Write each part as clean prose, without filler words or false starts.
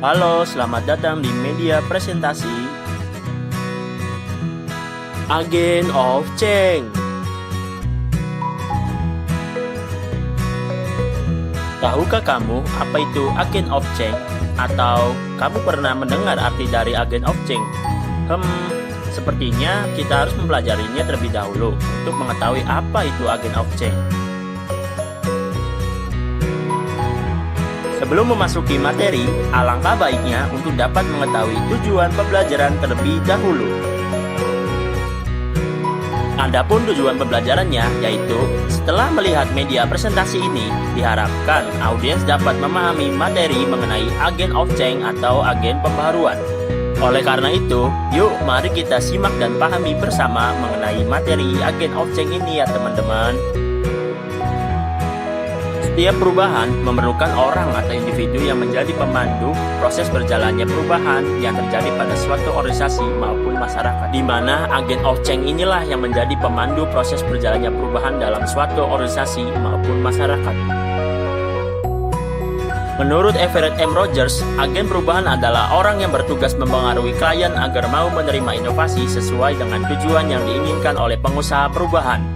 Halo, selamat datang di media presentasi Agent of Change. Tahukah kamu apa itu Agent of Change? Atau kamu pernah mendengar arti dari Agent of Change? Sepertinya kita harus mempelajarinya terlebih dahulu untuk mengetahui apa itu Agent of Change. Sebelum memasuki materi, alangkah baiknya untuk dapat mengetahui tujuan pembelajaran terlebih dahulu. Adapun tujuan pembelajarannya yaitu setelah melihat media presentasi ini, diharapkan audiens dapat memahami materi mengenai Agent of Change atau agen pembaharuan. Oleh karena itu, yuk mari kita simak dan pahami bersama mengenai materi Agent of Change ini ya teman-teman. Setiap perubahan memerlukan orang atau individu yang menjadi pemandu proses berjalannya perubahan yang terjadi pada suatu organisasi maupun masyarakat, di mana Agent of Change inilah yang menjadi pemandu proses berjalannya perubahan dalam suatu organisasi maupun masyarakat. Menurut Everett M. Rogers, agen perubahan adalah orang yang bertugas mempengaruhi klien agar mau menerima inovasi sesuai dengan tujuan yang diinginkan oleh pengusaha perubahan.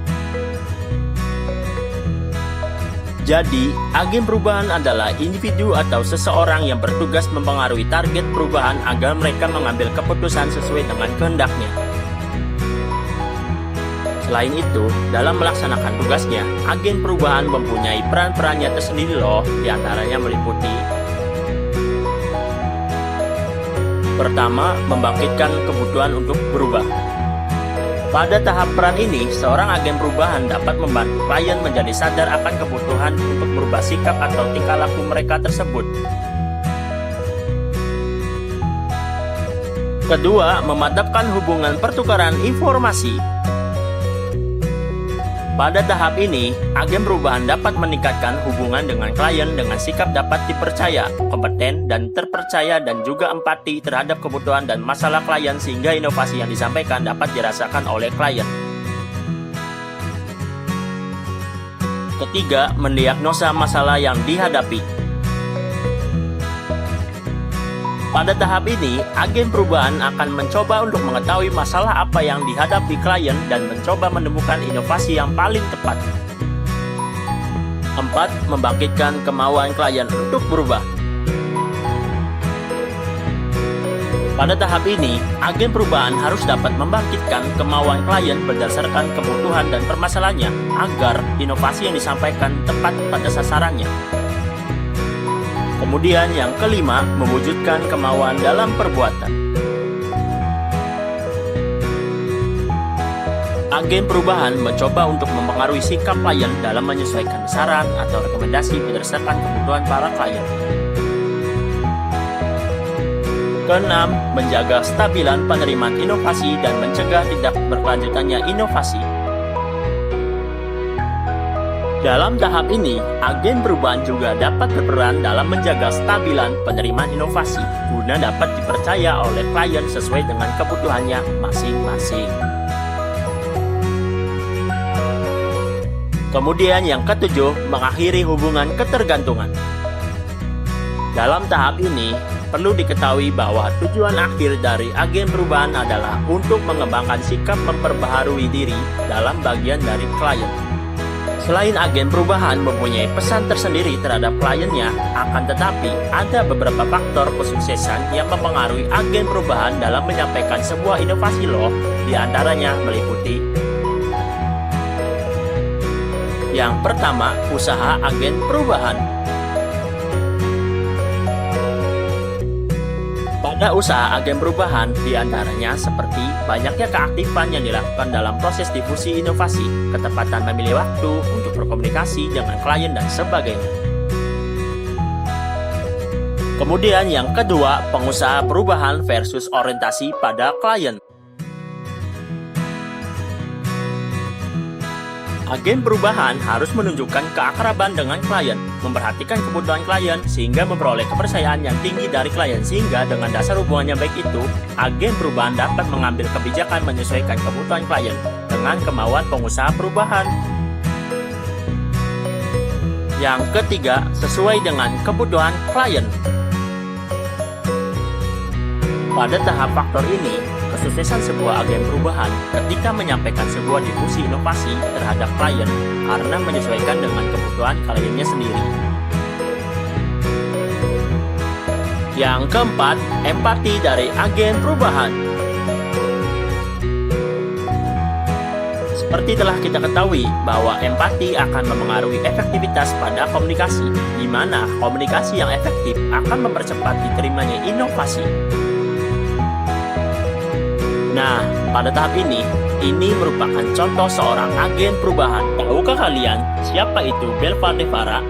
Jadi, agen perubahan adalah individu atau seseorang yang bertugas mempengaruhi target perubahan agar mereka mengambil keputusan sesuai dengan kehendaknya. Selain itu, dalam melaksanakan tugasnya, agen perubahan mempunyai peran-perannya tersendiri loh, diantaranya meliputi: pertama, membangkitkan kebutuhan untuk berubah. Pada tahap peran ini, seorang agen perubahan dapat membantu klien menjadi sadar akan kebutuhan untuk merubah sikap atau tingkah laku mereka tersebut. Kedua, memantapkan hubungan pertukaran informasi. Pada tahap ini, agen perubahan dapat meningkatkan hubungan dengan klien dengan sikap dapat dipercaya, kompeten, dan terpercaya, dan juga empati terhadap kebutuhan dan masalah klien sehingga inovasi yang disampaikan dapat dirasakan oleh klien. Ketiga, mendiagnosa masalah yang dihadapi. Pada tahap ini, agen perubahan akan mencoba untuk mengetahui masalah apa yang dihadapi klien dan mencoba menemukan inovasi yang paling tepat. 4. Membangkitkan kemauan klien untuk berubah. Pada tahap ini, agen perubahan harus dapat membangkitkan kemauan klien berdasarkan kebutuhan dan permasalahannya agar inovasi yang disampaikan tepat pada sasarannya. Kemudian yang kelima, mewujudkan kemauan dalam perbuatan. Agen perubahan mencoba untuk mempengaruhi sikap klien dalam menyesuaikan saran atau rekomendasi berdasarkan kebutuhan para klien. Keenam, menjaga stabilan penerimaan inovasi dan mencegah tidak berkelanjutannya inovasi. Dalam tahap ini, agen perubahan juga dapat berperan dalam menjaga stabilan penerimaan inovasi guna dapat dipercaya oleh klien sesuai dengan kebutuhannya masing-masing. Kemudian yang ketujuh, mengakhiri hubungan ketergantungan. Dalam tahap ini, perlu diketahui bahwa tujuan akhir dari agen perubahan adalah untuk mengembangkan sikap memperbaharui diri dalam bagian dari klien. Selain agen perubahan mempunyai pesan tersendiri terhadap kliennya, akan tetapi ada beberapa faktor kesuksesan yang mempengaruhi agen perubahan dalam menyampaikan sebuah inovasi loh, diantaranya meliputi: yang pertama, usaha agen perubahan. Pada usaha agen perubahan, diantaranya seperti banyaknya keaktifan yang dilakukan dalam proses difusi inovasi, ketepatan memilih waktu untuk berkomunikasi dengan klien, dan sebagainya. Kemudian yang kedua, pengusaha perubahan versus orientasi pada klien. Agen perubahan harus menunjukkan keakraban dengan klien, memperhatikan kebutuhan klien sehingga memperoleh kepercayaan yang tinggi dari klien, sehingga dengan dasar hubungan yang baik itu, agen perubahan dapat mengambil kebijakan menyesuaikan kebutuhan klien dengan kemauan pengusaha perubahan. Yang ketiga, sesuai dengan kebutuhan klien. Pada tahap faktor ini, kesuksesan sebuah agen perubahan ketika menyampaikan sebuah diskusi inovasi terhadap klien karena menyesuaikan dengan kebutuhan kliennya sendiri. Yang keempat, empati dari agen perubahan. Seperti telah kita ketahui bahwa empati akan memengaruhi efektivitas pada komunikasi, di mana komunikasi yang efektif akan mempercepat diterimanya inovasi. Nah, pada tahap ini merupakan contoh seorang agen perubahan. Tahukah kalian siapa itu Belva Devara?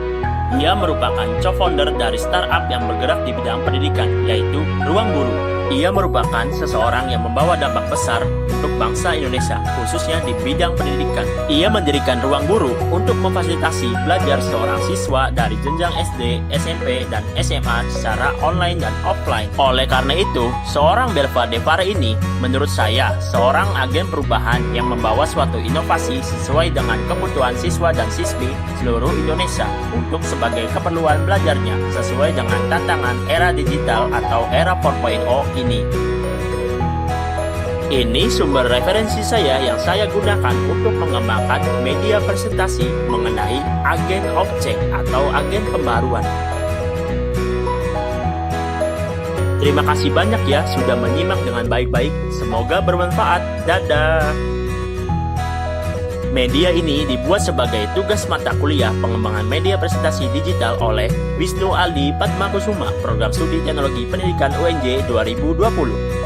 Ia merupakan co-founder dari startup yang bergerak di bidang pendidikan, yaitu Ruang Guru. Ia merupakan seseorang yang membawa dampak besar untuk bangsa Indonesia, khususnya di bidang pendidikan. Ia mendirikan Ruang Guru untuk memfasilitasi belajar seorang siswa dari jenjang SD, SMP, dan SMA secara online dan offline. Oleh karena itu, seorang Belva Devara ini, menurut saya, seorang agen perubahan yang membawa suatu inovasi sesuai dengan kebutuhan siswa dan siswi seluruh Indonesia untuk sebagai keperluan belajarnya sesuai dengan tantangan era digital atau era 4.0 ini. Ini sumber referensi saya yang saya gunakan untuk mengembangkan media presentasi mengenai agen of change atau agen pembaruan. Terima kasih banyak ya sudah menyimak dengan baik-baik. Semoga bermanfaat. Dadah. Media ini dibuat sebagai tugas mata kuliah pengembangan media presentasi digital oleh Wisnu Aldi Padmakusuma, Program Studi Teknologi Pendidikan UNJ 2020.